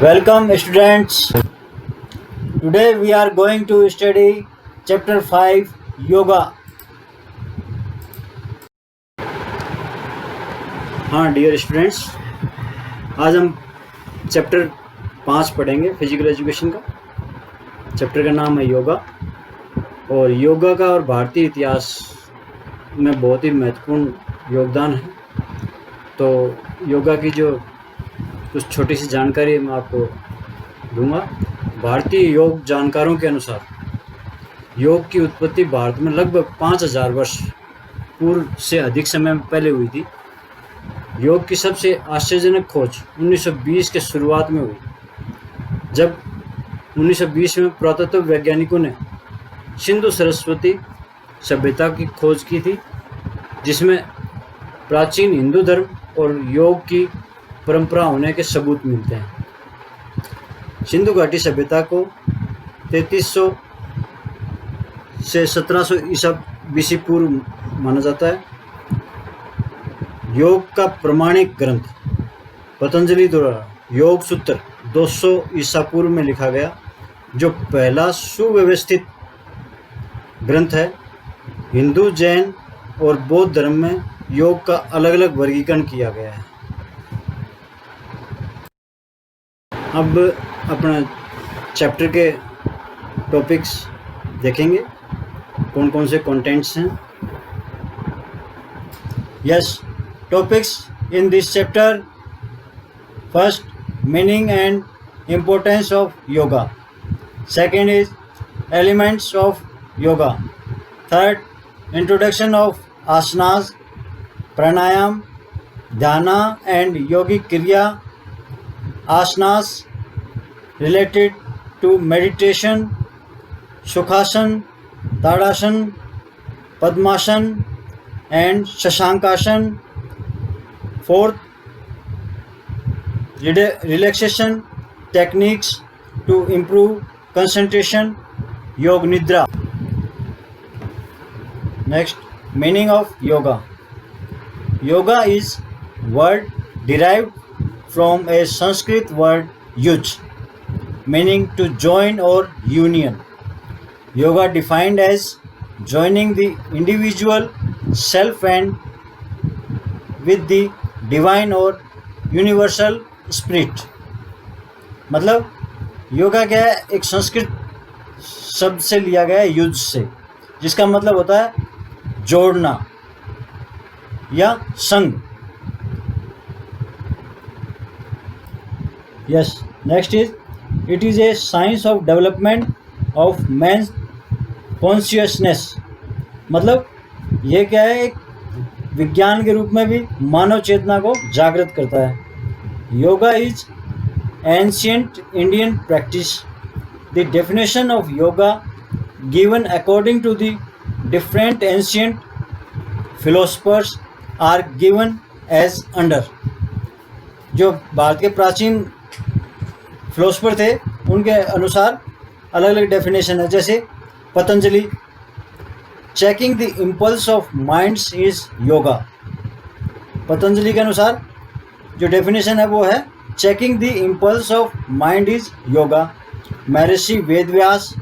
Welcome students. Today we are going to study chapter 5 yoga. हाँ dear students, आज हम chapter 5 पढ़ेंगे physical education का। चैप्टर का नाम है योगा और योगा का और भारतीय इतिहास में बहुत ही महत्वपूर्ण योगदान है। तो योगा की जो कुछ छोटी सी जानकारी मैं आपको दूंगा। भारतीय योग जानकारों के अनुसार योग की उत्पत्ति भारत में लगभग 5000 वर्ष पूर्व से अधिक समय पहले हुई थी। योग की सबसे आश्चर्यजनक खोज 1920 के शुरुआत में हुई, जब 1920 में पुरातत्व वैज्ञानिकों ने सिंधु सरस्वती सभ्यता की खोज की थी, जिसमें प्राचीन हिंदू धर्म और योग की परंपरा होने के सबूत मिलते हैं। सिंधु घाटी सभ्यता को 3300 से 1700 ईसा बीसी पूर्व माना जाता है। योग का प्रमाणिक ग्रंथ पतंजलि द्वारा योग सूत्र 200 ईसा पूर्व में लिखा गया, जो पहला सुव्यवस्थित ग्रंथ है। हिंदू, जैन और बौद्ध धर्म में योग का अलग अलग वर्गीकरण किया गया है। अब अपना चैप्टर के टॉपिक्स देखेंगे, कौन कौन से कंटेंट्स हैं। Yes, topics in this chapter: first, meaning and importance of yoga. Second is elements of yoga. Third, introduction of asanas, pranayam, dhyana and योगिक क्रिया, asanas related to meditation, Sukhasan, Tadasan, Padmasan and Shashankasan. Fourth, relaxation techniques to improve concentration, Yog Nidra. Next, meaning of yoga. Yoga is word derived from a Sanskrit word yuj, meaning to join or union. Yoga defined as joining the individual self and with the divine or universal spirit. मतलब योगा क्या है, एक संस्कृत शब्द से लिया गया है, use से, जिसका मतलब होता है जोड़ना या संग। Yes, next is it is a science of development of man's consciousness. मतलब ये क्या है, एक विज्ञान के रूप में भी मानव चेतना को जागृत करता है। Yoga is ancient Indian practice. The definition of yoga given according to the different ancient philosophers are given as under. जो भारत के प्राचीन फिलोसफर थे, उनके अनुसार अलग अलग डेफिनेशन है। जैसे Patanjali, checking the impulse of minds is yoga. Patanjali के अनुसार जो डेफिनेशन है वो है checking the impulse of mind is yoga. Maharshi Vedvyas,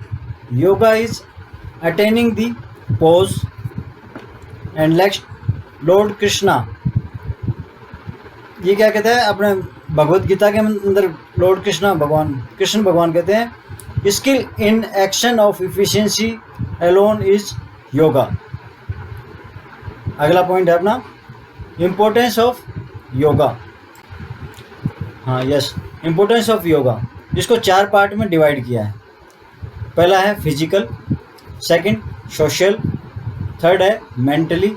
yoga is attaining the pose. And next, lord Krishna, ये क्या कहते हैं, अपने भगवत गीता के अंदर लॉर्ड कृष्ण भगवान कहते हैं skill in action of efficiency alone is yoga. अगला पॉइंट है अपना इम्पोर्टेंस ऑफ योगा। हाँ यस, इम्पोर्टेंस ऑफ योगा, इसको 4 पार्ट में डिवाइड किया है। पहला है फिजिकल, सेकंड सोशल, थर्ड है मेंटली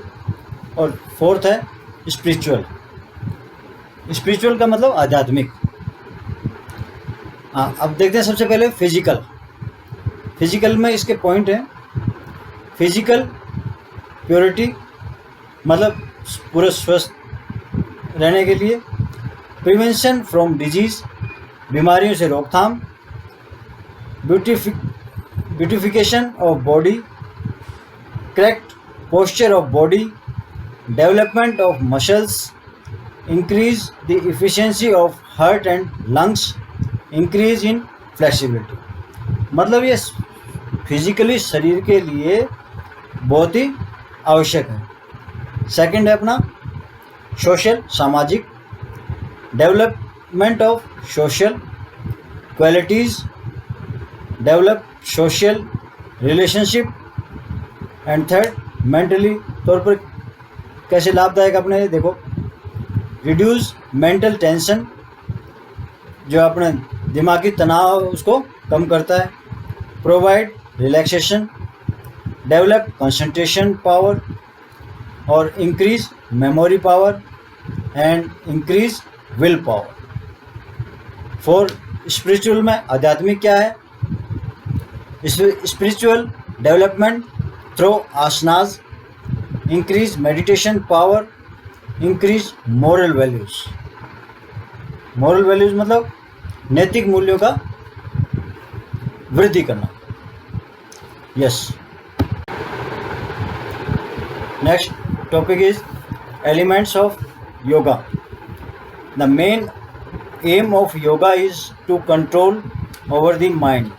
और फोर्थ है स्पिरिचुअल। स्पिरिचुअल का मतलब आध्यात्मिक। हाँ, अब देखते हैं सबसे पहले फिजिकल। फिजिकल में इसके पॉइंट हैं: फिजिकल प्योरिटी, मतलब पूरे स्वस्थ रहने के लिए; प्रिवेंशन फ्रॉम डिजीज, बीमारियों से रोकथाम; beautification of body; correct posture of body; development of muscles; increase the efficiency of heart and lungs; increase in flexibility, मतलब ये फिजिकली शरीर के लिए बहुत ही आवश्यक है। सेकंड है अपना सोशल, सामाजिक, development of social qualities, develop social relationship, and third mentally तौर पर कैसे लाभदायक अपने देखो, रिड्यूस मेंटल टेंशन, जो अपने दिमागी तनाव उसको कम करता है, provide relaxation, develop concentration power और increase memory power and increase will power. For spiritual में आध्यात्मिक क्या है, spiritual development through asanas, increase meditation power, increase moral values. Moral values मतलब नैतिक मूल्यों का वृद्धि करना। Yes, next topic is elements of yoga. The main aim of yoga is to control over the mind.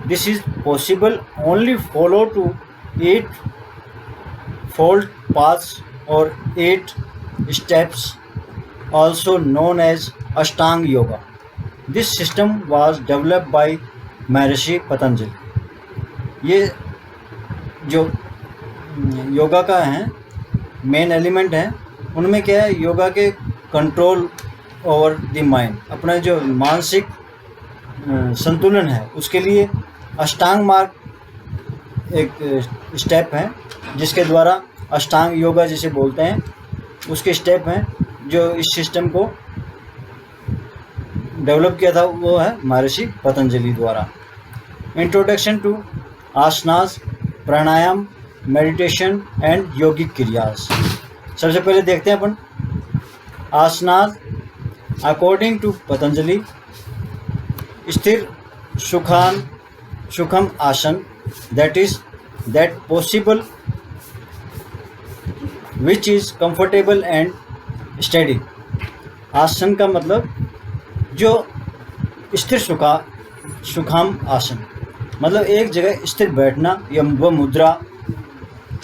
This is possible only follow to 8-fold paths or 8 steps, also known as Ashtanga Yoga. This system was developed by महर्षि पतंजलि। ये जो योगा का है main element है, उनमें क्या है, योगा के control over the mind, अपना जो मानसिक संतुलन है उसके लिए अष्टांग मार्ग एक स्टेप है, जिसके द्वारा अष्टांग योगा जिसे बोलते हैं उसके स्टेप हैं, जो इस सिस्टम को डेवलप किया था वो है महर्षि पतंजलि द्वारा। Introduction to asanas, pranayama, meditation and yogic kriyas. सबसे पहले देखते हैं अपन आसनास। अकॉर्डिंग टू पतंजलि, स्थिर सुखम आसन, that is that possible which is comfortable and steady. आसन का मतलब जो स्थिर सुखाम आसन, मतलब एक जगह स्थिर बैठना या वह मुद्रा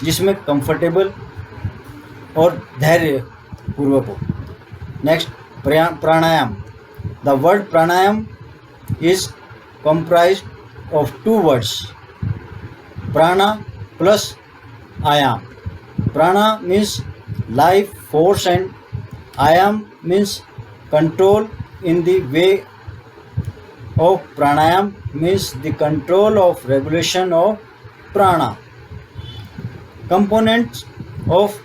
जिसमें कंफर्टेबल और धैर्य पूर्वक हो। Next pranayama. The word pranayama is comprised of 2 words, prana plus ayam. Prana means life force and ayam means control. In the way of pranayam means the control of regulation of prana. Components of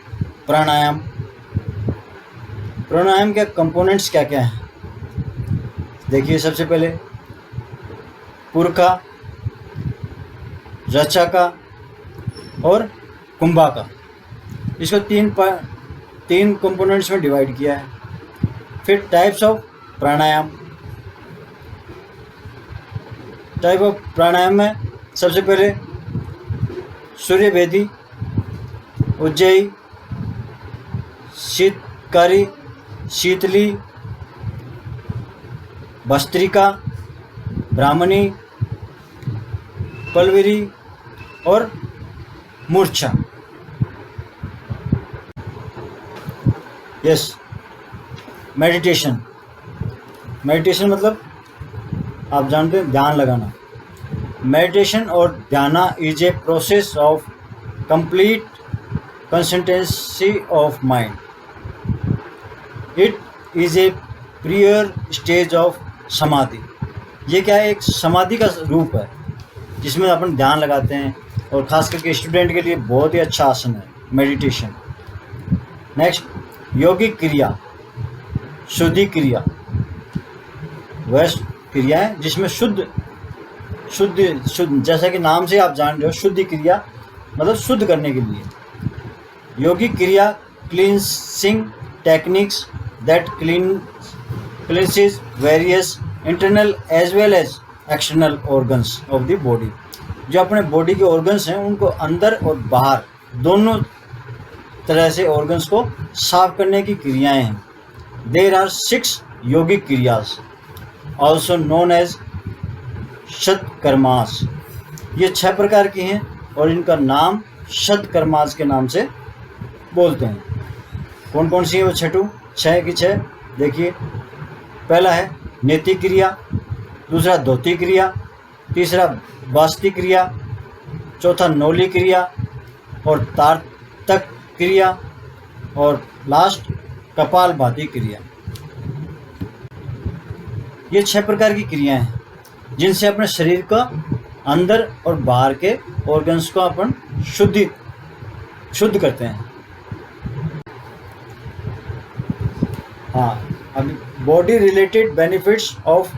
pranayam. प्राणायाम के components क्या क्या हैं देखिए। सबसे पहले पुरखा, रचका और कुंभका, इसको तीन कंपोनेंट्स में डिवाइड किया है। फिर types of pranayama. Type of pranayama में सबसे पहले सूर्य भेदी, उज्जयी, शीतकारी, शीतली, भस्त्रिका, ब्राह्मणी, पलविरी और मूर्छा। Yes, meditation. मेडिटेशन मतलब आप जानते हैं ध्यान लगाना। मेडिटेशन और dhyana is a process of complete concentrancy of mind. It is a prior stage of samadhi. ये क्या है, एक समाधि का रूप है जिसमें अपन ध्यान लगाते हैं, और ख़ास करके स्टूडेंट के लिए बहुत ही अच्छा आसन है मेडिटेशन। नेक्स्ट, योगिक क्रिया, शुद्धि क्रिया। वह क्रिया है जिसमें शुद्ध जैसा कि नाम से आप जान रहे हो, शुद्धि क्रिया मतलब शुद्ध करने के लिए। योगिक क्रिया cleansing techniques that cleanses various internal as well as external organs of the body। जो अपने बॉडी के ऑर्गन्स हैं उनको अंदर और बाहर दोनों तरह से ऑर्गन्स को साफ करने की क्रियाएं हैं। There are 6 yogic kriyas. Also known as shatkarmas. ये 6 प्रकार की हैं और इनका नाम शतकर्मास के नाम से बोलते हैं। कौन कौन सी है वो 6 की 6 देखिए। पहला है नेति क्रिया, दूसरा धोती क्रिया, तीसरा वास्ति क्रिया, चौथा नौली क्रिया और तारतक क्रिया और लास्ट कपालभाति क्रिया। ये 6 प्रकार की क्रियाएं हैं जिनसे अपने शरीर का अंदर और बाहर के ऑर्गन्स को अपन शुद्ध करते हैं। हाँ, अब body related benefits of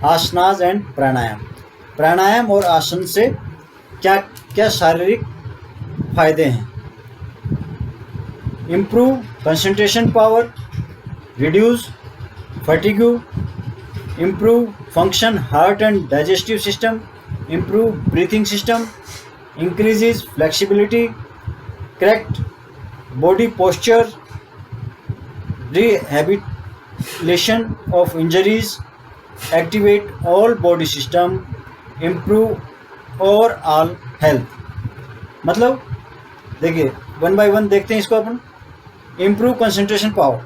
asanas and pranayama. Pranayama और आसन से क्या क्या शारीरिक फायदे हैं? Improve concentration power, reduce fatigue, improve function heart and digestive system, improve breathing system, increases flexibility, correct body posture, rehabilitation of injuries, activate all body system, improve overall health। मतलब देखिए 1 by 1 देखते हैं इसको अपन। इम्प्रूव कंसंट्रेशन पावर,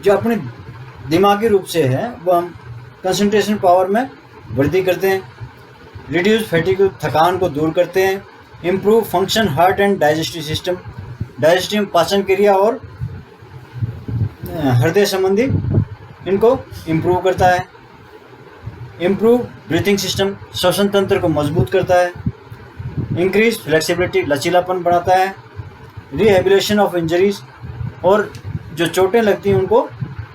जो अपने दिमागी रूप से है वो हम कंसंट्रेशन पावर में वृद्धि करते हैं। रिड्यूस फैटिग, थकान को दूर करते हैं। Improve function heart and digestive system, digestive पाचन क्रिया और हृदय संबंधी इनको इम्प्रूव करता है। इम्प्रूव ब्रीथिंग सिस्टम, श्वसन तंत्र को मजबूत करता है। इंक्रीज फ्लेक्सिबिलिटी, लचीलापन बढ़ाता है। रिहेबिलिटेशन ऑफ इंजरीज, और जो चोटें लगती हैं उनको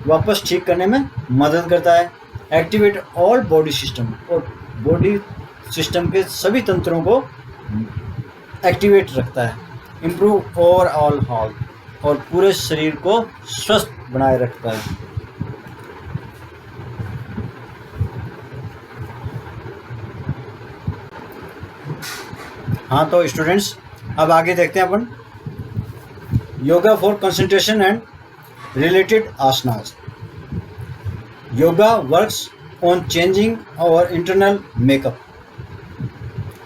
वापस ठीक करने में मदद करता है। एक्टिवेट ऑल बॉडी सिस्टम, और बॉडी सिस्टम के सभी तंत्रों को एक्टिवेट रखता है। इम्प्रूव ओवरऑल हेल्थ, और पूरे शरीर को स्वस्थ बनाए रखता है। हाँ तो स्टूडेंट्स, अब आगे देखते हैं अपन yoga for concentration and related asanas. Yoga works on changing our internal makeup.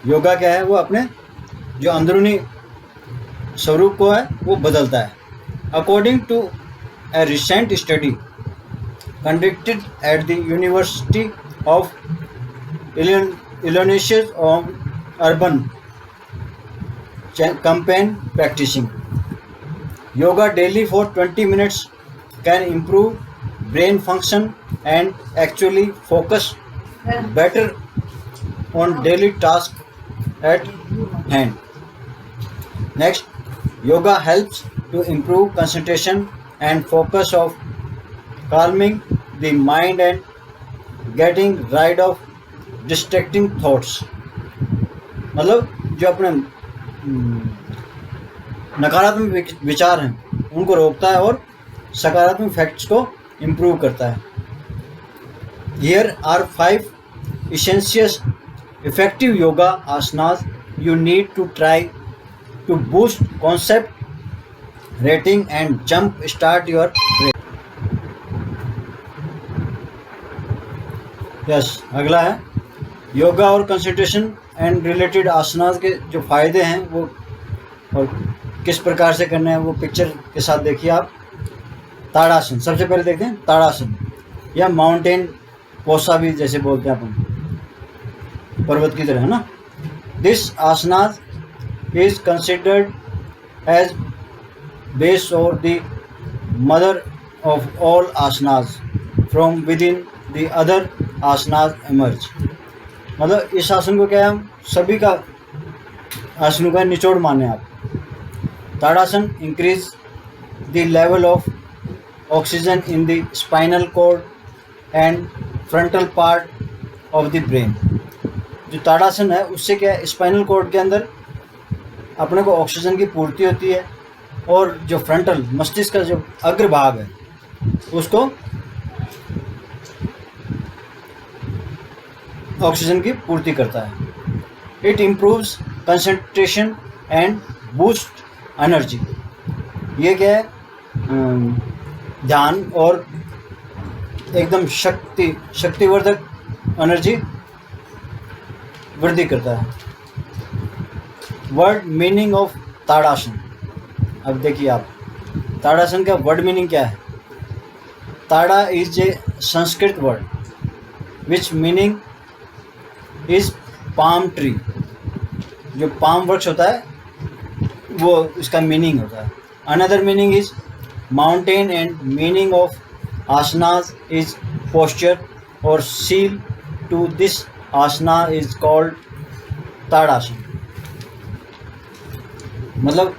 Yoga क्या है? वो अपने जो अंदरूनी स्वरूप को है वो बदलता है। According to a recent study conducted at the University of Illinois on urban campaign practicing yoga daily for 20 minutes can improve brain function and actually focus better on daily tasks at hand. Next, yoga helps to improve concentration and focus of calming the mind and getting rid of distracting thoughts। मतलब जो अपने नकारात्मक विचार हैं उनको रोकता है और सकारात्मक फैक्ट्स को इम्प्रूव करता है। Here are 5 essential effective yoga asanas you need to try to boost concept rating and jump start your yes. अगला है योगा और कंसंट्रेशन एंड रिलेटेड आसनास के जो फायदे हैं वो और किस प्रकार से करने हैं वो पिक्चर के साथ देखिए आप। ताड़ासन, सबसे पहले देखते हैं ताड़ासन, या माउंटेन पोसा भी जैसे बोलते हैं अपन, पर्वत की तरह, है ना। This asanas is considered as base or the mother of all asanas, from within the other asanas emerge। मतलब इस आसन को क्या है, हम सभी का आसनों का निचोड़ माने आप। Tadasana increase the level of oxygen in the spinal cord and frontal part of the brain. जो ताड़ासन है उससे क्या है, स्पाइनल कॉर्ड के अंदर अपने को ऑक्सीजन की पूर्ति होती है और जो फ्रंटल मस्तिष्क का जो अग्रभाग है उसको ऑक्सीजन की पूर्ति करता है। It improves concentration and boost energy. ये क्या है, ध्यान और एकदम शक्तिवर्धक एनर्जी वृद्धि करता है। वर्ड मीनिंग ऑफ ताड़ासन। अब देखिए आप, ताड़ासन का वर्ड मीनिंग क्या है। Tada is a Sanskrit word which meaning is palm tree. जो पाम वृक्ष होता है वो इसका मीनिंग होता है। Another meaning is mountain and meaning of asanas is posture और seal to this asana is called Tadasana. मतलब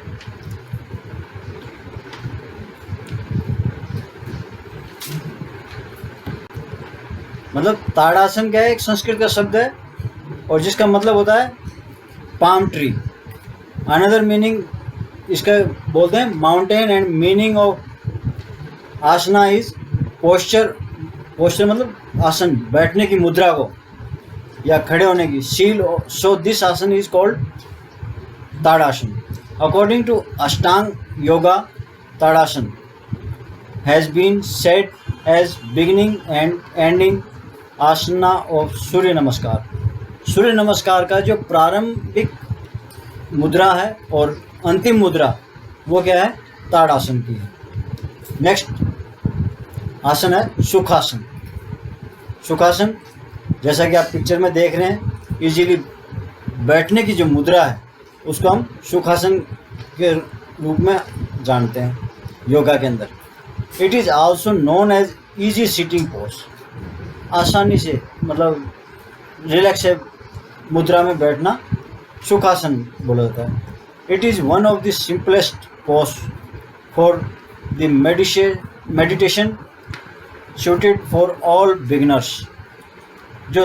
ताड़ासन क्या है, एक संस्कृत का शब्द है और जिसका मतलब होता है पाम ट्री। अनदर मीनिंग इसका बोलते हैं mountain and meaning of asana is posture. Posture मतलब आसन, बैठने की मुद्रा को या खड़े होने की। Seal, so this asan is called Tadasana. According to Ashtanga yoga, Tadasana has been said as beginning and ending asana of Surya Namaskar. Surya नमस्कार का जो प्रारंभिक मुद्रा है और अंतिम मुद्रा वो क्या है, ताड़ासन की है। नेक्स्ट आसन है सुखासन। सुखासन जैसा कि आप पिक्चर में देख रहे हैं, इजीली बैठने की जो मुद्रा है उसको हम सुखासन के रूप में जानते हैं योगा के अंदर। It is also known as easy sitting pose. आसानी से मतलब रिलैक्स है मुद्रा में बैठना सुखासन बोला जाता है। It is one of the simplest pose for the meditation suited for all beginners. जो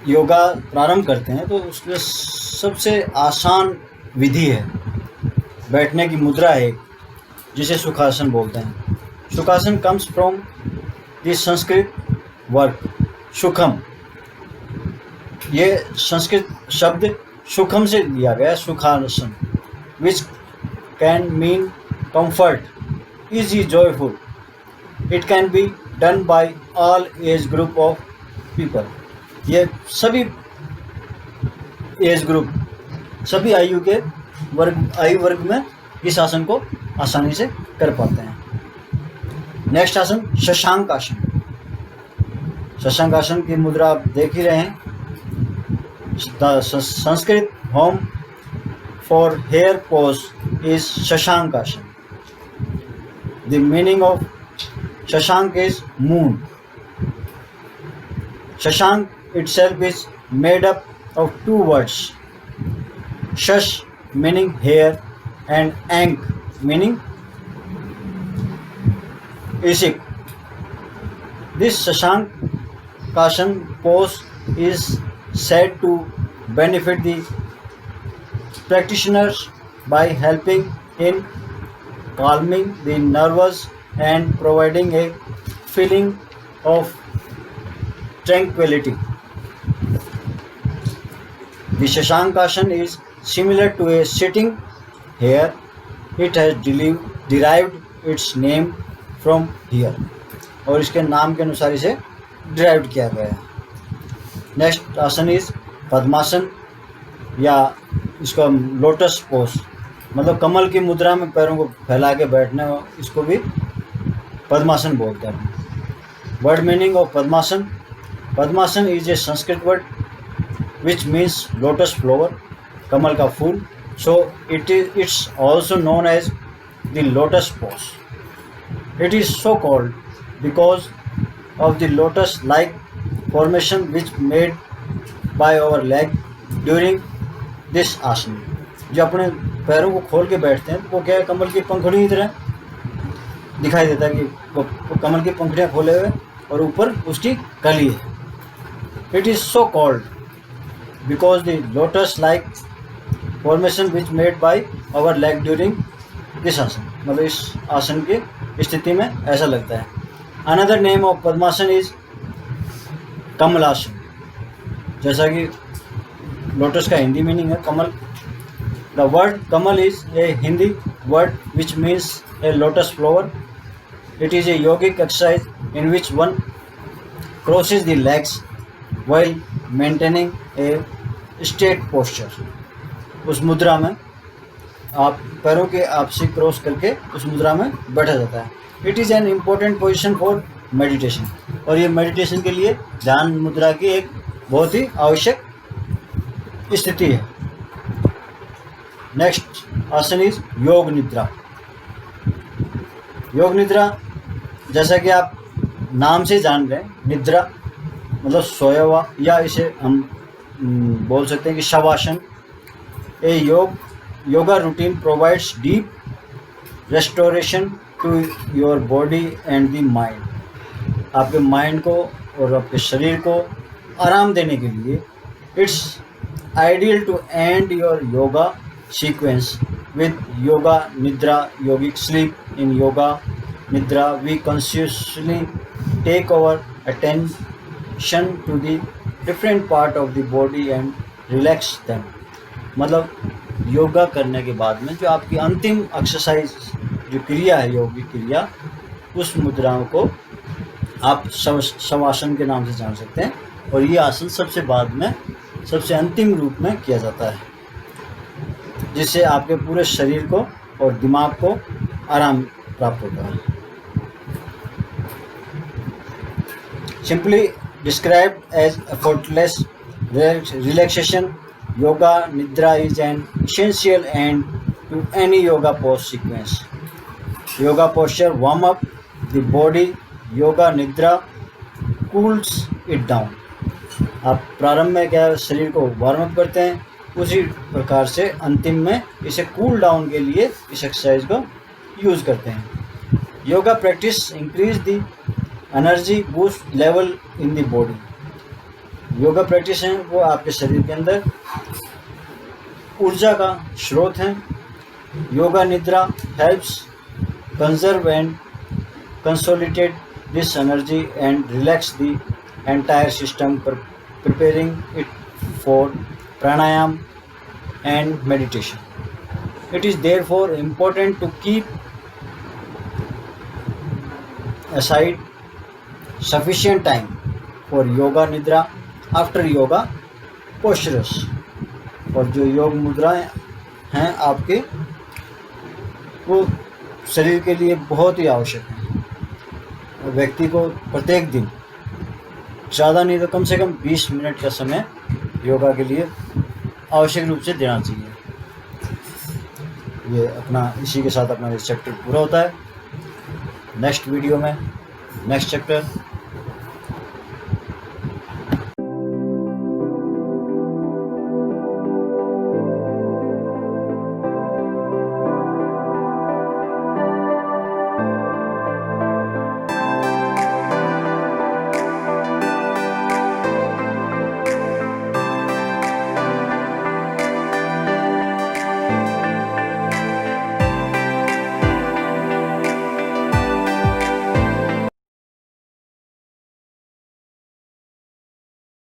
योगा प्रारंभ करते हैं तो उसमें सबसे आसान विधि है, बैठने की मुद्रा है जिसे सुखासन बोलते हैं। Sukhasana comes from the Sanskrit word sukham. ये संस्कृत शब्द सुखम से लिया गया, Sukhasana, which can mean comfort, easy, joyful. It can be done by all age group of people. ये सभी एज ग्रुप, सभी आयु वर्ग में इस आसन को आसानी से कर पाते हैं। नेक्स्ट आसन शशांक आसन। शशांक आसन की मुद्रा आप देख ही रहे हैं। Sanskrit home for hare pose is Shashank asana. The meaning of Shashank is moon. Shashank itself is made up of two words, Shash meaning hair and Ank meaning isik. This Shashankasana pose is said to benefit the practitioners by helping in calming the nerves and providing a feeling of tranquility. The Shashankasana is similar to a sitting here. It has derived its name from here. और इसके नाम के अनुसार इसे derive किया गया है। Next आसन इज पद्मासन या इसको हम लोटस पोज, मतलब कमल की मुद्रा में पैरों को फैला के बैठने, इसको भी पद्मासन बोलते हैं। Word meaning of Padmasana. Padmasana is a Sanskrit word which means lotus flower, कमल का फूल। So it's also known as the lotus pose. It is so called because of the lotus like formation which made by our leg during this asan. जो अपने पैरों को खोल के बैठते हैं तो वो क्या है, कमल की पंखुड़ी की तरह दिखाई देता है कि वो कमल की पंखुड़ियाँ खोले हुए और ऊपर उसकी कली है। It is so called because the lotus like formation which made by our leg during this asana. मतलब इस आसन की स्थिति में ऐसा लगता है। Another name of Padmasana is Kamalasana. जैसा कि लोटस का हिंदी मीनिंग है कमल। The word kamal is a Hindi word which means a lotus flower. It is a yogic exercise in which one crosses the legs while maintaining a straight posture. उस मुद्रा में आप पैरों के आपसी क्रॉस करके उस मुद्रा में बैठा जाता है. It is an important position for meditation. और ये मेडिटेशन के लिए ध्यान मुद्रा की एक बहुत ही आवश्यक स्थिति है. नेक्स्ट आसन इज योग निद्रा. योग निद्रा जैसा कि आप नाम से जान रहे हैं, निद्रा मतलब सोया हुआ, या इसे हम बोल सकते हैं कि Shavasana. A yoga routine provides deep restoration to your body and the mind. आपके माइंड को और आपके शरीर को आराम देने के लिए it's ideal to end your yoga sequence with yoga nidra yogic sleep. In yoga nidra we consciously take our attention to the different part of the body and relax them. मतलब योगा करने के बाद में जो आपकी अंतिम एक्सरसाइज जो क्रिया है, योगिक क्रिया, उस मुद्राओं को आप शवासन के नाम से जान सकते हैं. और ये आसन सबसे बाद में, सबसे अंतिम रूप में किया जाता है, जिससे आपके पूरे शरीर को और दिमाग को आराम प्राप्त होता है. Simply described as effortless relaxation, yoga nidra is an essential end to any yoga post sequence. Yoga posture warm up the body, yoga nidra cools it down. आप प्रारंभ में क्या शरीर को वार्म अप करते हैं, उसी प्रकार से अंतिम में इसे कूल डाउन के लिए इस एक्सरसाइज को यूज़ करते हैं. Yoga practice increase the energy boost level in the body. Yoga practice हैं वो आपके शरीर के अंदर ऊर्जा का स्रोत हैं. योगा निद्रा helps conserve and consolidate this energy and relax the entire system, preparing it for pranayam and meditation. It is therefore important to keep aside sufficient time for yoga nidra after yoga postures. और जो योग मुद्राएं हैं आपके, वो शरीर के लिए बहुत ही आवश्यक हैं. व्यक्ति को प्रत्येक दिन ज़्यादा नहीं तो कम से कम 20 मिनट का समय योगा के लिए आवश्यक रूप से देना चाहिए. ये अपना इसी के साथ अपना चैप्टर पूरा होता है. नेक्स्ट वीडियो में नेक्स्ट चैप्टर